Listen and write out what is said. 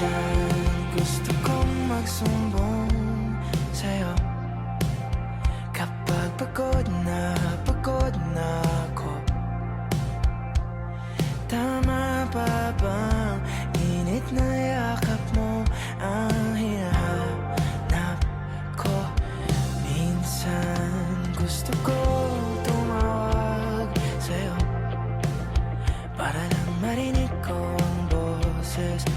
Minsan gusto kong magsumbong sa'yo kapag pagod na ako. Tama pa bang init na yakap mo ang hinahanap ko? Minsan gusto ko tumawag sa'yo para lang marinig ko ang boses